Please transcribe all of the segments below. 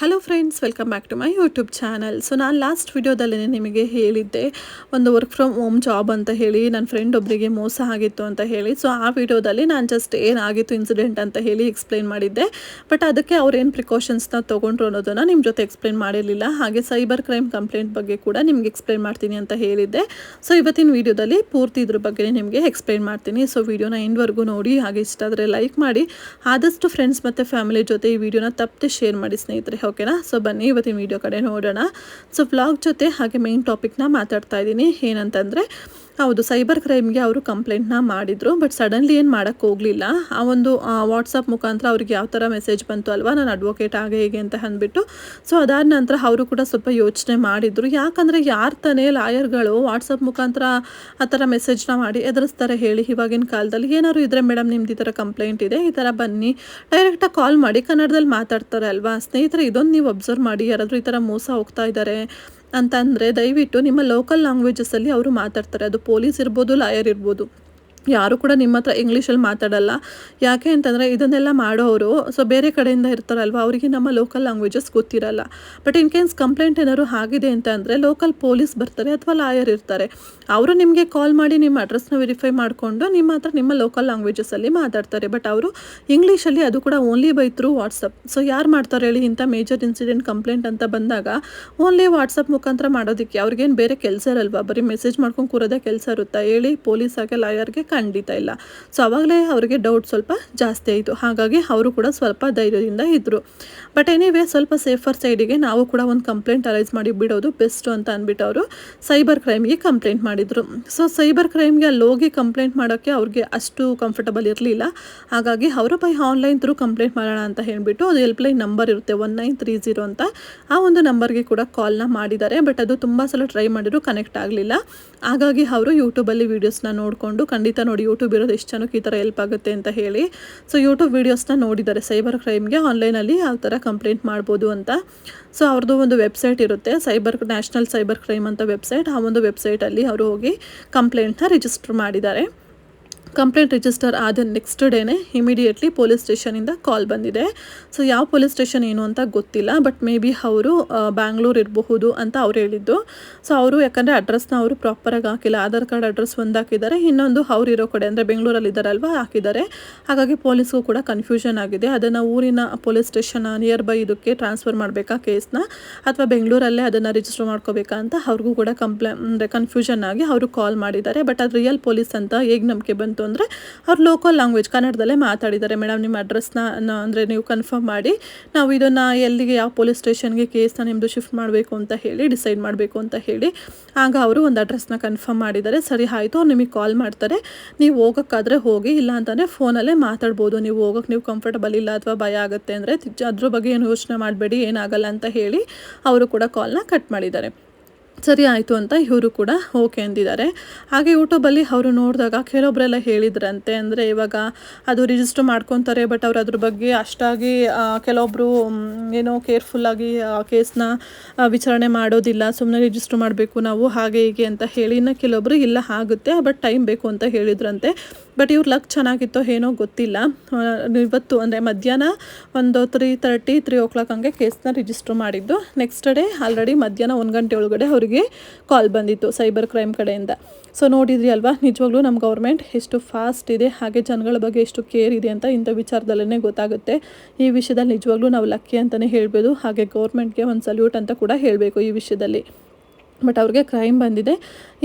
Hello friends, welcome back to my YouTube channel. So ನಾನು last ವಿಡಿಯೋದಲ್ಲಿ ನಿಮಗೆ ಹೇಳಿದ್ದೆ ಒಂದು ವರ್ಕ್ ಫ್ರಮ್ ಹೋಮ್ ಜಾಬ್ ಅಂತ ಹೇಳಿ ನನ್ನ ಫ್ರೆಂಡ್ ಒಬ್ಬರಿಗೆ ಮೋಸ ಆಗಿತ್ತು ಅಂತ ಹೇಳಿ. ಸೊ ಆ ವಿಡಿಯೋದಲ್ಲಿ ನಾನು ಜಸ್ಟ್ ಏನಾಗಿತ್ತು ಇನ್ಸಿಡೆಂಟ್ ಅಂತ ಹೇಳಿ ಎಕ್ಸ್ಪ್ಲೈನ್ ಮಾಡಿದ್ದೆ. ಬಟ್ ಅದಕ್ಕೆ ಅವ್ರೇನು ಪ್ರಿಕಾಷನ್ಸ್ನ ತೊಗೊಂಡ್ರು ಅನ್ನೋದನ್ನು ನಿಮ್ಮ ಜೊತೆ ಎಕ್ಸ್ಪ್ಲೈನ್ ಮಾಡಿರಲಿಲ್ಲ. ಹಾಗೆ ಸೈಬರ್ ಕ್ರೈಮ್ ಕಂಪ್ಲೇಂಟ್ ಬಗ್ಗೆ ಕೂಡ ನಿಮ್ಗೆ ಎಕ್ಸ್ಪ್ಲೈನ್ ಮಾಡ್ತೀನಿ ಅಂತ ಹೇಳಿದ್ದೆ. ಸೊ ಇವತ್ತಿನ ವಿಡಿಯೋದಲ್ಲಿ ಪೂರ್ತಿ ಇದ್ರ ಬಗ್ಗೆ ನಿಮಗೆ ಎಕ್ಸ್ಪ್ಲೈನ್ ಮಾಡ್ತೀನಿ. ಸೊ ವಿಡಿಯೋನ ಎಂಡ್ವರೆಗೂ ನೋಡಿ. ಹಾಗೆ ಇಷ್ಟ ಆದರೆ ಲೈಕ್ ಮಾಡಿ, ಆದಷ್ಟು ಫ್ರೆಂಡ್ಸ್ ಮತ್ತು ಫ್ಯಾಮಿಲಿ ಜೊತೆ ಈ ವಿಡಿಯೋನ ತಪ್ಪದೆ ಶೇರ್ ಮಾಡಿ ಸ್ನೇಹಿತರೆ, ಓಕೆನಾ. ಸೊ ಬನ್ನಿ ಇವತ್ತಿನ ವಿಡಿಯೋ ಕಡೆ ನೋಡೋಣ. ಸೊ ವ್ಲಾಗ್ ಜೊತೆ ಹಾಗೆ ಮೇನ್ ಟಾಪಿಕ್ನ ಮಾತಾಡ್ತಾ ಇದ್ದೀನಿ. ಏನಂತಂದರೆ, ಹೌದು, ಸೈಬರ್ ಕ್ರೈಮ್ಗೆ ಅವರು ಕಂಪ್ಲೇಂಟ್ನ ಮಾಡಿದರು. ಬಟ್ ಸಡನ್ಲಿ ಏನು ಮಾಡೋಕ್ಕೆ ಹೋಗಲಿಲ್ಲ. ಆ ಒಂದು ವಾಟ್ಸಪ್ ಮುಖಾಂತರ ಅವ್ರಿಗೆ ಯಾವ ಥರ ಮೆಸೇಜ್ ಬಂತು ಅಲ್ವಾ, ನಾನು ಅಡ್ವೊಕೇಟ್ ಹಾಗೆ ಹೇಗೆ ಅಂತ ಅಂದ್ಬಿಟ್ಟು. ಸೊ ಅದಾದ ನಂತರ ಅವರು ಕೂಡ ಸ್ವಲ್ಪ ಯೋಚನೆ ಮಾಡಿದರು. ಯಾಕಂದರೆ ಯಾರು ತಾನೇ ಲಾಯರ್ಗಳು ವಾಟ್ಸಪ್ ಮುಖಾಂತರ ಆ ಥರ ಮೆಸೇಜ್ನ ಮಾಡಿ ಎದುರಿಸ್ತಾರೆ ಹೇಳಿ. ಇವಾಗಿನ ಕಾಲದಲ್ಲಿ ಏನಾದ್ರು ಇದ್ದರೆ, ಮೇಡಮ್ ನಿಮ್ದು ಈ ಥರ ಕಂಪ್ಲೇಂಟ್ ಇದೆ, ಈ ಥರ ಬನ್ನಿ, ಡೈರೆಕ್ಟಾಗಿ ಕಾಲ್ ಮಾಡಿ ಕನ್ನಡದಲ್ಲಿ ಮಾತಾಡ್ತಾರೆ ಅಲ್ವಾ. ಸ್ನೇಹಿತರೆ, ಇದೊಂದು ನೀವು ಅಬ್ಸರ್ವ್ ಮಾಡಿ. ಯಾರಾದರೂ ಈ ಥರ ಮೋಸ ಹೋಗ್ತಾ ಇದ್ದಾರೆ ಅಂತಂದರೆ ದಯವಿಟ್ಟು ನಿಮ್ಮ ಲೋಕಲ್ ಲ್ಯಾಂಗ್ವೇಜಸಲ್ಲಿ ಅವರು ಮಾತಾಡ್ತಾರೆ. ಅದು ಪೊಲೀಸ್ ಇರ್ಬೋದು, ಲಾಯರ್ ಇರ್ಬೋದು, ಯಾರು ಕೂಡ ನಿಮ್ಮ ಹತ್ರ ಇಂಗ್ಲೀಷಲ್ಲಿ ಮಾತಾಡಲ್ಲ. ಯಾಕೆ ಅಂತಂದರೆ ಇದನ್ನೆಲ್ಲ ಮಾಡೋರು ಸೊ ಬೇರೆ ಕಡೆಯಿಂದ ಇರ್ತಾರಲ್ವ, ಅವರಿಗೆ ನಮ್ಮ ಲೋಕಲ್ ಲ್ಯಾಂಗ್ವೇಜಸ್ ಗೊತ್ತಿರಲ್ಲ. ಬಟ್ ಇನ್ ಕೇಸ್ ಕಂಪ್ಲೇಂಟ್ ಏನಾದ್ರು ಆಗಿದೆ ಅಂತ ಅಂದರೆ ಲೋಕಲ್ ಪೊಲೀಸ್ ಬರ್ತಾರೆ ಅಥವಾ ಲಾಯರ್ ಇರ್ತಾರೆ. ಅವರು ನಿಮಗೆ ಕಾಲ್ ಮಾಡಿ ನಿಮ್ಮ ಅಡ್ರೆಸ್ನ ವೆರಿಫೈ ಮಾಡಿಕೊಂಡು ನಿಮ್ಮ ಹತ್ರ ನಿಮ್ಮ ಲೋಕಲ್ ಲ್ಯಾಂಗ್ವೇಜಸಲ್ಲಿ ಮಾತಾಡ್ತಾರೆ. ಬಟ್ ಅವರು ಇಂಗ್ಲೀಷಲ್ಲಿ, ಅದು ಕೂಡ only by through WhatsApp. So ಯಾರು ಮಾಡ್ತಾರೆ ಹೇಳಿ ಇಂಥ ಮೇಜರ್ ಇನ್ಸಿಡೆಂಟ್ ಕಂಪ್ಲೇಂಟ್ ಅಂತ ಬಂದಾಗ ಓನ್ಲಿ ವಾಟ್ಸಪ್ ಮುಖಾಂತರ ಮಾಡೋದಕ್ಕೆ ಅವ್ರಿಗೇನು ಬೇರೆ ಕೆಲಸ ಇರಲ್ವಾ? ಬರೀ ಮೆಸೇಜ್ ಮಾಡ್ಕೊಂಡು ಕೂರೋದೇ ಕೆಲಸ ಇರುತ್ತಾ ಹೇಳಿ? ಪೊಲೀಸಾಗೆ ಲಾಯರ್ಗೆ ಖಂಡಿತ ಇಲ್ಲ. ಸೊ ಆವಾಗಲೇ ಅವರಿಗೆ ಡೌಟ್ ಸ್ವಲ್ಪ ಜಾಸ್ತಿ ಆಯಿತು. ಹಾಗಾಗಿ ಅವರು ಕೂಡ ಸ್ವಲ್ಪ ಧೈರ್ಯದಿಂದ ಇದ್ದರು. ಬಟ್ ಎನಿವೇ, ಸ್ವಲ್ಪ ಸೇಫರ್ ಸೈಡಿಗೆ ನಾವು ಕೂಡ ಒಂದು ಕಂಪ್ಲೇಂಟ್ ಅರೈಸ್ ಮಾಡಿ ಬಿಡೋದು ಬೆಸ್ಟು ಅಂತ ಅಂದ್ಬಿಟ್ಟು ಅವರು ಸೈಬರ್ ಕ್ರೈಮ್ಗೆ ಕಂಪ್ಲೇಂಟ್ ಮಾಡಿದರು. ಸೊ ಸೈಬರ್ ಕ್ರೈಮ್ಗೆ ಅಲ್ಲಿ ಹೋಗಿ ಕಂಪ್ಲೇಂಟ್ ಮಾಡೋಕ್ಕೆ ಅವ್ರಿಗೆ ಅಷ್ಟು ಕಂಫರ್ಟಬಲ್ ಇರಲಿಲ್ಲ. ಹಾಗಾಗಿ ಅವರು ಬೈ ಆನ್ಲೈನ್ ಥ್ರೂ ಕಂಪ್ಲೇಂಟ್ ಮಾಡೋಣ ಅಂತ ಹೇಳಿಬಿಟ್ಟು, ಅದು ಹೆಲ್ಪ್ಲೈನ್ ನಂಬರ್ ಇರುತ್ತೆ 1930 ಅಂತ, ಆ ಒಂದು ನಂಬರ್ಗೆ ಕೂಡ ಕಾಲ್ನ ಮಾಡಿದ್ದಾರೆ. ಬಟ್ ಅದು ತುಂಬ ಸಲ ಟ್ರೈ ಮಾಡಿದ್ರು, ಕನೆಕ್ಟ್ ಆಗಲಿಲ್ಲ. ಹಾಗಾಗಿ ಅವರು ಯೂಟ್ಯೂಬಲ್ಲಿ ವೀಡಿಯೋಸ್ನ ನೋಡಿಕೊಂಡು, ಖಂಡಿತ ನೋಡಿ ಯೂಟ್ಯೂಬ್ ಇರೋದು ಎಷ್ಟು ಜನಕ್ಕೆ ಈ ಥರ ಹೆಲ್ಪ್ ಆಗುತ್ತೆ ಅಂತ ಹೇಳಿ, ಸೊ ಯೂಟ್ಯೂಬ್ ವೀಡಿಯೋಸ್ನ ನೋಡಿದ್ದಾರೆ ಸೈಬರ್ ಕ್ರೈಮ್ಗೆ ಆನ್ಲೈನಲ್ಲಿ ಯಾವ ಥರ ಕಂಪ್ಲೇಂಟ್ ಮಾಡ್ಬೋದು ಅಂತ. ಸೊ ಅವ್ರದ್ದು ಒಂದು ವೆಬ್ಸೈಟ್ ಇರುತ್ತೆ, ನ್ಯಾಷನಲ್ ಸೈಬರ್ ಕ್ರೈಮ್ ಅಂತ ವೆಬ್ಸೈಟ್. ಆ ಒಂದು ವೆಬ್ಸೈಟಲ್ಲಿ ಅವರು ಹೋಗಿ ಕಂಪ್ಲೇಂಟ್ನ ರಿಜಿಸ್ಟರ್ ಮಾಡಿದ್ದಾರೆ. ಕಂಪ್ಲೇಂಟ್ ರಿಜಿಸ್ಟರ್ ಆದ ನೆಕ್ಸ್ಟ್ ಡೇನೇ ಇಮಿಡಿಯೇಟ್ಲಿ ಪೊಲೀಸ್ ಸ್ಟೇಷನಿಂದ ಕಾಲ್ ಬಂದಿದೆ. ಸೊ ಯಾವ ಪೊಲೀಸ್ ಸ್ಟೇಷನ್ ಏನು ಅಂತ ಗೊತ್ತಿಲ್ಲ. ಬಟ್ ಮೇ ಬಿ ಅವರು ಬ್ಯಾಂಗ್ಳೂರು ಇರಬಹುದು ಅಂತ ಅವ್ರು ಹೇಳಿದ್ದು. ಸೊ ಅವರು ಯಾಕಂದರೆ ಅಡ್ರೆಸ್ನ ಅವರು ಪ್ರಾಪರಾಗಿ ಹಾಕಿಲ್ಲ. ಆಧಾರ್ ಕಾರ್ಡ್ ಅಡ್ರೆಸ್ ಒಂದು ಹಾಕಿದ್ದಾರೆ, ಇನ್ನೊಂದು ಅವ್ರು ಇರೋ ಕಡೆ ಅಂದರೆ ಬೆಂಗಳೂರಲ್ಲಿ ಇದ್ದಾರಲ್ವ ಹಾಕಿದ್ದಾರೆ. ಹಾಗಾಗಿ ಪೊಲೀಸ್ಗೂ ಕೂಡ ಕನ್ಫ್ಯೂಷನ್ ಆಗಿದೆ. ಅದನ್ನು ಊರಿನ ಪೊಲೀಸ್ ಸ್ಟೇಷನ್ ನಿಯರ್ ಬೈ ಇದಕ್ಕೆ ಟ್ರಾನ್ಸ್ಫರ್ ಮಾಡಬೇಕಾ ಕೇಸ್ನ, ಅಥವಾ ಬೆಂಗಳೂರಲ್ಲೇ ಅದನ್ನು ರಿಜಿಸ್ಟರ್ ಮಾಡ್ಕೋಬೇಕಾ ಅಂತ ಅವ್ರಿಗೂ ಕೂಡ ಅಂದರೆ ಕನ್ಫ್ಯೂಷನ್ ಆಗಿ ಅವರು ಕಾಲ್ ಮಾಡಿದ್ದಾರೆ. ಬಟ್ ಅದು ರಿಯಲ್ ಪೊಲೀಸ್ ಅಂತ ಹೇಗೆ ನಂಬಿಕೆ ಬಂತು ಅಂದರೆ, ಅವ್ರು ಲೋಕಲ್ ಲ್ಯಾಂಗ್ವೇಜ್ ಕನ್ನಡದಲ್ಲೇ ಮಾತಾಡಿದ್ದಾರೆ. ಮೇಡಮ್ ನಿಮ್ಮ ಅಡ್ರೆಸ್ನ ಅಂದರೆ ನೀವು ಕನ್ಫರ್ಮ್ ಮಾಡಿ, ನಾವು ಇದನ್ನು ಎಲ್ಲಿಗೆ, ಯಾವ ಪೊಲೀಸ್ ಸ್ಟೇಷನ್ಗೆ ಕೇಸ್ನ ನಿಮ್ಮದು ಶಿಫ್ಟ್ ಮಾಡಬೇಕು ಅಂತ ಹೇಳಿ ಡಿಸೈಡ್ ಮಾಡಬೇಕು ಅಂತ ಹೇಳಿ. ಆಗ ಅವರು ಒಂದು ಅಡ್ರೆಸ್ನ ಕನ್ಫರ್ಮ್ ಮಾಡಿದ್ದಾರೆ. ಸರಿ ಆಯಿತು, ಅವ್ರು ನಿಮಗೆ ಕಾಲ್ ಮಾಡ್ತಾರೆ, ನೀವು ಹೋಗೋಕ್ಕಾದರೆ ಹೋಗಿ, ಇಲ್ಲ ಅಂತಂದರೆ ಫೋನಲ್ಲೇ ಮಾತಾಡ್ಬೋದು. ನೀವು ಹೋಗೋಕ್ಕೆ ನೀವು ಕಂಫರ್ಟಬಲ್ ಇಲ್ಲ ಅಥವಾ ಭಯ ಆಗುತ್ತೆ ಅಂದರೆ ಅದ್ರ ಬಗ್ಗೆ ಏನು ಯೋಚನೆ ಮಾಡಬೇಡಿ, ಏನಾಗಲ್ಲ ಅಂತ ಹೇಳಿ ಅವರು ಕೂಡ ಕಾಲ್ನ ಕಟ್ ಮಾಡಿದ್ದಾರೆ. ಸರಿ ಆಯಿತು ಅಂತ ಇವರು ಕೂಡ ಓಕೆ ಅಂದಿದ್ದಾರೆ. ಹಾಗೆ ಯೂಟ್ಯೂಬಲ್ಲಿ ಅವರು ನೋಡಿದಾಗ ಕೆಲವೊಬ್ಬರೆಲ್ಲ ಹೇಳಿದ್ರಂತೆ, ಅಂದರೆ ಇವಾಗ ಅದು ರಿಜಿಸ್ಟರ್ ಮಾಡ್ಕೊತಾರೆ, ಬಟ್ ಅವ್ರು ಅದ್ರ ಬಗ್ಗೆ ಅಷ್ಟಾಗಿ ಕೆಲವೊಬ್ಬರು ಏನೋ ಕೇರ್ಫುಲ್ಲಾಗಿ ಕೇಸ್ನ ವಿಚಾರಣೆ ಮಾಡೋದಿಲ್ಲ, ಸುಮ್ಮನೆ ರಿಜಿಸ್ಟರ್ ಮಾಡಬೇಕು ನಾವು ಹಾಗೆ ಹೀಗೆ ಅಂತ ಹೇಳಿ. ಇನ್ನು ಕೆಲವೊಬ್ಬರು ಇಲ್ಲ ಆಗುತ್ತೆ, ಬಟ್ ಟೈಮ್ ಬೇಕು ಅಂತ ಹೇಳಿದ್ರಂತೆ. ಬಟ್ ಇವ್ರ ಲಕ್ ಚೆನ್ನಾಗಿತ್ತೋ ಏನೋ ಗೊತ್ತಿಲ್ಲ. ಇವತ್ತು ಅಂದರೆ ಮಧ್ಯಾಹ್ನ ಒಂದು 3:30 ಹಂಗೆ ಕೇಸ್ನ ರಿಜಿಸ್ಟರ್ ಮಾಡಿದ್ದು. ನೆಕ್ಸ್ಟ್ ಡೇ ಆಲ್ರೆಡಿ ಮಧ್ಯಾಹ್ನ 1 ಗಂಟೆ ಒಳಗಡೆ ಅವರಿಗೆ ಕಾಲ್ ಬಂದಿತ್ತು ಸೈಬರ್ ಕ್ರೈಮ್ ಕಡೆಯಿಂದ. ಸೊ ನೋಡಿದ್ರಿ ಅಲ್ವಾ, ನಿಜವಾಗ್ಲೂ ನಮ್ಮ ಗೌರ್ಮೆಂಟ್ ಎಷ್ಟು ಫಾಸ್ಟ್ ಇದೆ, ಹಾಗೆ ಜನಗಳ ಬಗ್ಗೆ ಎಷ್ಟು ಕೇರ್ ಇದೆ ಅಂತ ಇಂಥ ವಿಚಾರದಲ್ಲೇ ಗೊತ್ತಾಗುತ್ತೆ. ಈ ವಿಷಯದಲ್ಲಿ ನಿಜವಾಗ್ಲೂ ನಾವು ಲಕ್ಕಿ ಅಂತಲೇ ಹೇಳ್ಬೋದು. ಹಾಗೆ ಗೌರ್ಮೆಂಟ್ಗೆ ಒಂದು ಸಲ್ಯೂಟ್ ಅಂತ ಕೂಡ ಹೇಳಬೇಕು ಈ ವಿಷಯದಲ್ಲಿ. ಬಟ್ ಅವ್ರಿಗೆ ಕ್ರೈಮ್ ಬಂದಿದೆ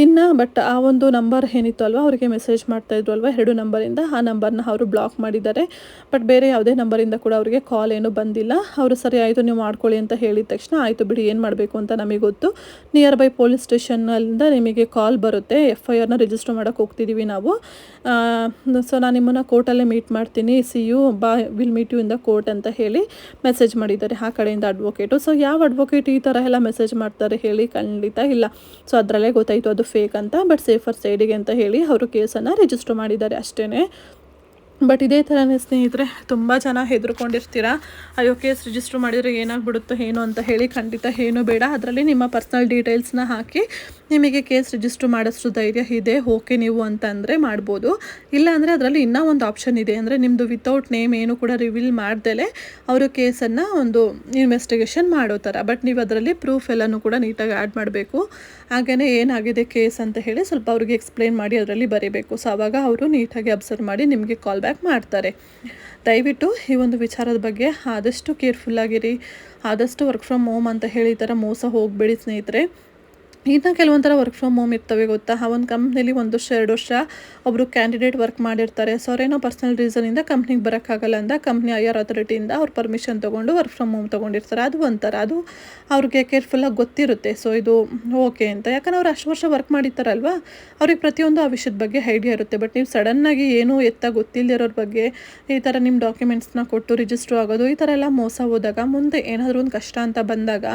ಇನ್ನು. ಬಟ್ ಆ ಒಂದು ನಂಬರ್ ಏನಿತ್ತು ಅಲ್ವಾ, ಅವರಿಗೆ ಮೆಸೇಜ್ ಮಾಡ್ತಾಯಿದ್ರು ಅಲ್ವಾ 2 ನಂಬರಿಂದ, ಆ ನಂಬರ್ನ ಅವರು ಬ್ಲಾಕ್ ಮಾಡಿದ್ದಾರೆ. ಬಟ್ ಬೇರೆ ಯಾವುದೇ ನಂಬರಿಂದ ಕೂಡ ಅವರಿಗೆ ಕಾಲ್ ಏನೂ ಬಂದಿಲ್ಲ. ಅವರು ಸರಿ ಆಯಿತು ನೀವು ಮಾಡ್ಕೊಳ್ಳಿ ಅಂತ ಹೇಳಿದ ತಕ್ಷಣ ಆಯಿತು ಬಿಡಿ, ಏನು ಮಾಡಬೇಕು ಅಂತ ನಮಗೆ ಗೊತ್ತು, ನಿಯರ್ ಬೈ ಪೊಲೀಸ್ ಸ್ಟೇಷನ್ನಿಂದ ನಿಮಗೆ ಕಾಲ್ ಬರುತ್ತೆ, FIRನ ರಿಜಿಸ್ಟರ್ ಮಾಡೋಕ್ಕೆ ಹೋಗ್ತಿದ್ದೀವಿ ನಾವು. ಸೊ ನಾನು ನಿಮ್ಮನ್ನು ಕೋರ್ಟಲ್ಲೇ ಮೀಟ್ ಮಾಡ್ತೀನಿ, will meet you in the court ಅಂತ ಹೇಳಿ ಮೆಸೇಜ್ ಮಾಡಿದ್ದಾರೆ ಆ ಕಡೆಯಿಂದ ಅಡ್ವೊಕೇಟು. ಸೊ ಯಾವ ಅಡ್ವೊಕೇಟ್ ಈ ಥರ ಎಲ್ಲ ಮೆಸೇಜ್ ಮಾಡ್ತಾರೆ ಹೇಳಿ? ಖಂಡಿತ ಇಲ್ಲ. ಸೊ ಅದರಲ್ಲೇ ಗೊತ್ತಾಯಿತು ಅದು ಫೇಕ್ ಅಂತ. ಬಟ್ ಸೇಫರ್ ಸೈಡಿಗೆ ಅಂತ ಹೇಳಿ ಅವರು ಕೇಸನ್ನು ರಿಜಿಸ್ಟರ್ ಮಾಡಿದ್ದಾರೆ ಅಷ್ಟೇ. ಬಟ್ ಇದೇ ಥರನೇ ಸ್ನೇಹಿತರೆ ತುಂಬ ಜನ ಹೆದರ್ಕೊಂಡಿರ್ತೀರ, ಅಯ್ಯೋ ಕೇಸ್ ರಿಜಿಸ್ಟ್ರ್ ಮಾಡಿದರೆ ಏನಾಗ್ಬಿಡುತ್ತೋ ಏನು ಅಂತ ಹೇಳಿ. ಖಂಡಿತ ಏನೂ ಬೇಡ. ಅದರಲ್ಲಿ ನಿಮ್ಮ ಪರ್ಸ್ನಲ್ ಡೀಟೇಲ್ಸ್ನ ಹಾಕಿ ನಿಮಗೆ ಕೇಸ್ ರಿಜಿಸ್ಟ್ರ್ ಮಾಡೋಷ್ಟು ಧೈರ್ಯ ಇದೆ, ಓಕೆ ನೀವು ಅಂತಂದರೆ ಮಾಡ್ಬೋದು. ಇಲ್ಲ ಅಂದರೆ ಅದರಲ್ಲಿ ಇನ್ನೂ ಒಂದು ಆಪ್ಷನ್ ಇದೆ, ಅಂದರೆ ನಿಮ್ಮದು ವಿತೌಟ್ ನೇಮ್ ಏನು ಕೂಡ ರಿವೀಲ್ ಮಾಡ್ದಲೇ ಅವರು ಕೇಸನ್ನು ಒಂದು ಇನ್ವೆಸ್ಟಿಗೇಷನ್ ಮಾಡೋ ಥರ. ಬಟ್ ನೀವು ಅದರಲ್ಲಿ ಪ್ರೂಫ್ ಎಲ್ಲನೂ ಕೂಡ ನೀಟಾಗಿ ಆ್ಯಡ್ ಮಾಡಬೇಕು. ಹಾಗೆಯೇ ಏನಾಗಿದೆ ಕೇಸ್ ಅಂತ ಹೇಳಿ ಸ್ವಲ್ಪ ಅವ್ರಿಗೆ ಎಕ್ಸ್ಪ್ಲೇನ್ ಮಾಡಿ ಅದರಲ್ಲಿ ಬರೀಬೇಕು. ಸೊ ಆವಾಗ ಅವರು ನೀಟಾಗಿ ಅಬ್ಸರ್ವ್ ಮಾಡಿ ನಿಮಗೆ ಕಾಲ್ ಬ್ಯಾಕ್ ಮಾಡ್ತಾರೆ. ದಯವಿಟ್ಟು ಈ ಒಂದು ವಿಚಾರದ ಬಗ್ಗೆ ಆದಷ್ಟು ಕೇರ್ಫುಲ್ಲಾಗಿರಿ. ಆದಷ್ಟು ವರ್ಕ್ ಫ್ರಮ್ ಹೋಮ್ ಅಂತ ಹೇಳಿ ಈ ಥರ ಮೋಸ ಹೋಗಬೇಡಿ ಸ್ನೇಹಿತರೆ. ಇನ್ನು ಕೆಲವೊಂಥರ ವರ್ಕ್ ಫ್ರಮ್ ಹೋಮ್ ಇರ್ತವೆ ಗೊತ್ತಾ. ಆ ಒಂದು ಕಂಪ್ನಿಲಿ 1 ವರ್ಷ 2 ವರ್ಷ ಒಬ್ಬರು ಕ್ಯಾಂಡಿಡೇಟ್ ವರ್ಕ್ ಮಾಡಿರ್ತಾರೆ. ಸೊ ಅವರೇನೋ ಪರ್ಸನಲ್ ರೀಸನಿಂದ ಕಂಪ್ನಿಗೆ ಬರೋಕ್ಕಾಗಲ್ಲ ಅಂತ ಕಂಪ್ನಿ IR ಅಥಾರಿಟಿಯಿಂದ ಅವ್ರು ಪರ್ಮಿಷನ್ ತೊಗೊಂಡು ವರ್ಕ್ ಫ್ರಮ್ ಹೋಮ್ ತೊಗೊಂಡಿರ್ತಾರೆ. ಅದು ಒಂಥರ, ಅದು ಅವ್ರಿಗೆ ಕೇರ್ಫುಲ್ಲಾಗಿ ಗೊತ್ತಿರುತ್ತೆ. ಸೊ ಇದು ಓಕೆ ಅಂತ, ಯಾಕಂದ್ರೆ ಅವ್ರು ಅಷ್ಟು ವರ್ಷ ವರ್ಕ್ ಮಾಡಿರ್ತಾರಲ್ವ, ಅವ್ರಿಗೆ ಪ್ರತಿಯೊಂದು ಆ ವಿಷಯದ ಬಗ್ಗೆ ಐಡಿಯಾ ಇರುತ್ತೆ. ಬಟ್ ನೀವು ಸಡನ್ನಾಗಿ ಏನೂ ಗೊತ್ತಿಲ್ಲದಿರೋರ ಬಗ್ಗೆ ಈ ಥರ ನಿಮ್ಮ ಡಾಕ್ಯುಮೆಂಟ್ಸ್ನ ಕೊಟ್ಟು ರಿಜಿಸ್ಟ್ರ್ ಆಗೋದು, ಈ ಥರ ಎಲ್ಲ ಮೋಸ ಹೋದಾಗ ಮುಂದೆ ಏನಾದರೂ ಒಂದು ಕಷ್ಟ ಅಂತ ಬಂದಾಗ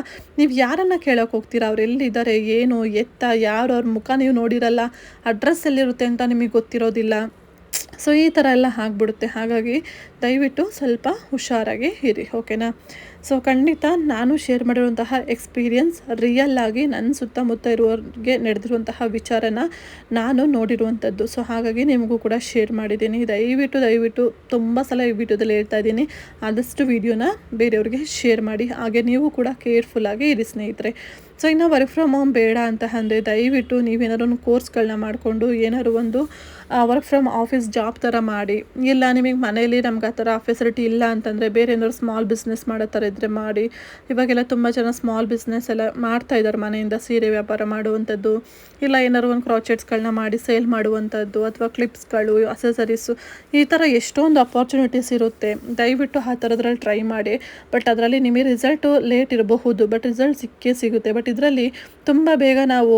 ನೀವು ಯಾರನ್ನು ಕೇಳೋಕೆ ಹೋಗ್ತೀರಾ? ಅವ್ರು ಎಲ್ಲಿದ್ದಾರೆ, ಏನು ಎತ್ತ, ಯಾರು, ಅವ್ರ ಮುಖ ನೀವು ನೋಡಿರಲ್ಲ, ಅಡ್ರೆಸ್ ಎಲ್ಲಿರುತ್ತೆ ಅಂತ ನಿಮಗೆ ಗೊತ್ತಿರೋದಿಲ್ಲ. ಸೊ ಈ ಥರ ಎಲ್ಲ ಆಗಿಬಿಡುತ್ತೆ. ಹಾಗಾಗಿ ದಯವಿಟ್ಟು ಸ್ವಲ್ಪ ಹುಷಾರಾಗಿ ಇರಿ, ಓಕೆನಾ. ಸೊ ಖಂಡಿತ ನಾನು ಶೇರ್ ಮಾಡಿರುವಂತಹ ಎಕ್ಸ್ಪೀರಿಯನ್ಸ್ ರಿಯಲ್ ಆಗಿ ನನ್ನ ಸುತ್ತಮುತ್ತ ಇರುವವ್ರಿಗೆ ನಡೆದಿರುವಂತಹ ವಿಚಾರನ ನಾನು ನೋಡಿರುವಂಥದ್ದು. ಸೊ ಹಾಗಾಗಿ ನಿಮಗೂ ಕೂಡ ಶೇರ್ ಮಾಡಿದ್ದೀನಿ. ದಯವಿಟ್ಟು ತುಂಬ ಸಲ ಈ ವಿಡಿಯೋದಲ್ಲಿ ಹೇಳ್ತಾ ಇದ್ದೀನಿ, ಆದಷ್ಟು ವಿಡಿಯೋನ ಬೇರೆಯವ್ರಿಗೆ ಶೇರ್ ಮಾಡಿ. ಹಾಗೆ ನೀವು ಕೂಡ ಕೇರ್ಫುಲ್ಲಾಗಿ ಇರಿ ಸ್ನೇಹಿತರೆ. ಸೊ ಇನ್ನು ವರ್ಕ್ ಫ್ರಮ್ ಹೋಮ್ ಬೇಡ ಅಂತ ಅಂದರೆ ದಯವಿಟ್ಟು ನೀವೇನಾದ್ರು ಕೋರ್ಸ್ಗಳನ್ನ ಮಾಡಿಕೊಂಡು ಏನಾದ್ರು ಒಂದು ವರ್ಕ್ ಫ್ರಮ್ ಆಫೀಸ್ ಜಾಬ್ ಥರ ಮಾಡಿ. ಇಲ್ಲ ನಿಮಗೆ ಮನೇಲಿ ನಮ್ಗೆ ಆ ಥರ ಫೆಸಿಲಿಟಿ ಇಲ್ಲ ಅಂತಂದರೆ ಬೇರೆ ಏನಾದ್ರು ಸ್ಮಾಲ್ ಬಿಸ್ನೆಸ್ ಮಾಡೋ ಥರ ಇದ್ದರೆ ಮಾಡಿ. ಇವಾಗೆಲ್ಲ ತುಂಬ ಜನ ಸ್ಮಾಲ್ ಬಿಸ್ನೆಸ್ ಎಲ್ಲ ಮಾಡ್ತಾಯಿದ್ದಾರೆ, ಮನೆಯಿಂದ ಸೀರೆ ವ್ಯಾಪಾರ ಮಾಡುವಂಥದ್ದು, ಇಲ್ಲ ಏನಾದ್ರು ಒಂದು ಕ್ರಾಚೆಟ್ಸ್ಗಳನ್ನ ಮಾಡಿ ಸೇಲ್ ಮಾಡುವಂಥದ್ದು, ಅಥವಾ ಕ್ಲಿಪ್ಸ್ಗಳು, ಅಸೆಸರೀಸು, ಈ ಥರ ಎಷ್ಟೊಂದು ಅಪಾರ್ಚುನಿಟೀಸ್ ಇರುತ್ತೆ. ದಯವಿಟ್ಟು ಆ ಥರದ್ರಲ್ಲಿ ಟ್ರೈ ಮಾಡಿ. ಬಟ್ ಅದರಲ್ಲಿ ನಿಮಗೆ ರಿಸಲ್ಟು ಲೇಟ್ ಇರಬಹುದು, ಬಟ್ ರಿಸಲ್ಟ್ ಸಿಕ್ಕೇ ಸಿಗುತ್ತೆ. ಬಟ್ ಇದರಲ್ಲಿ ತುಂಬ ಬೇಗ ನಾವು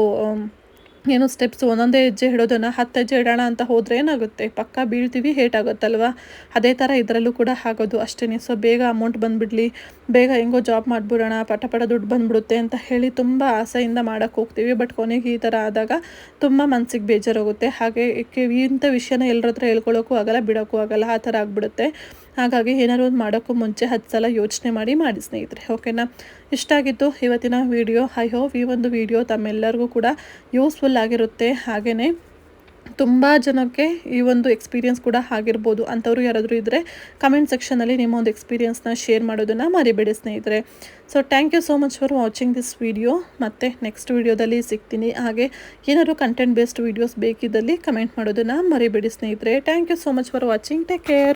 ಏನು ಸ್ಟೆಪ್ಸ್ ಒಂದೊಂದೇ ಹೆಜ್ಜೆ ಇಡೋದನ್ನು 10 ಹೆಜ್ಜೆ ಇಡೋಣ ಅಂತ ಹೋದರೆ ಏನಾಗುತ್ತೆ, ಪಕ್ಕ ಬೀಳ್ತೀವಿ, ಹೇಟಾಗುತ್ತಲ್ವ. ಅದೇ ಥರ ಇದರಲ್ಲೂ ಕೂಡ ಆಗೋದು ಅಷ್ಟೇ. ಸೊ ಬೇಗ ಅಮೌಂಟ್ ಬಂದುಬಿಡಲಿ, ಬೇಗ ಹೆಂಗೋ ಜಾಬ್ ಮಾಡಿಬಿಡೋಣ, ಪಟ ದುಡ್ಡು ಬಂದುಬಿಡುತ್ತೆ ಅಂತ ಹೇಳಿ ತುಂಬ ಆಸೆಯಿಂದ ಮಾಡೋಕ್ಕೆ ಹೋಗ್ತೀವಿ. ಬಟ್ ಕೊನೆಗೆ ಈ ಥರ ಆದಾಗ ತುಂಬ ಮನಸ್ಸಿಗೆ ಬೇಜಾರಾಗುತ್ತೆ. ಹಾಗೆ ಇಂಥ ವಿಷಯನ ಎಲ್ಲರ ಹತ್ರ ಹೇಳ್ಕೊಳ್ಳೋಕ್ಕೂ ಆಗಲ್ಲ, ಬಿಡೋಕ್ಕೂ ಆಗಲ್ಲ, ಆ ಥರ ಆಗಿಬಿಡುತ್ತೆ. ಹಾಗಾಗಿ ಏನಾದ್ರು ಒಂದು ಮಾಡೋಕ್ಕೂ ಮುಂಚೆ 10 ಸಲ ಯೋಚನೆ ಮಾಡಿ ಸ್ನೇಹಿತರೆ, ಓಕೆನಾ. ಇಷ್ಟ ಆಗಿತ್ತು ಇವತ್ತಿನ ವಿಡಿಯೋ. ಐ ಹೋಪ್ ಈ ಒಂದು ವಿಡಿಯೋ ತಮ್ಮೆಲ್ಲರಿಗೂ ಕೂಡ ಯೂಸ್ಫುಲ್ ಆಗಿರುತ್ತೆ. ಹಾಗೆಯೇ ತುಂಬ ಜನಕ್ಕೆ ಈ ಒಂದು ಎಕ್ಸ್ಪೀರಿಯನ್ಸ್ ಕೂಡ ಆಗಿರ್ಬೋದು. ಅಂಥವ್ರು ಯಾರಾದರೂ ಇದ್ದರೆ ಕಮೆಂಟ್ ಸೆಕ್ಷನಲ್ಲಿ ನಿಮ್ಮ ಒಂದು ಎಕ್ಸ್ಪೀರಿಯನ್ಸ್ನ ಶೇರ್ ಮಾಡೋದನ್ನು ಮರಿಬೇಡಿ ಸ್ನೇಹಿತರೆ. So thank you so much for watching this video. ಮತ್ತು ನೆಕ್ಸ್ಟ್ ವಿಡಿಯೋದಲ್ಲಿ ಸಿಗ್ತೀನಿ. ಹಾಗೆ ಏನಾದರೂ ಕಂಟೆಂಟ್ ಬೇಸ್ಡ್ ವೀಡಿಯೋಸ್ ಬೇಕಿದ್ದಲ್ಲಿ ಕಮೆಂಟ್ ಮಾಡೋದನ್ನು ಮರಿಬೇಡಿ ಸ್ನೇಹಿತರೆ. Thank you so much for watching. Take care.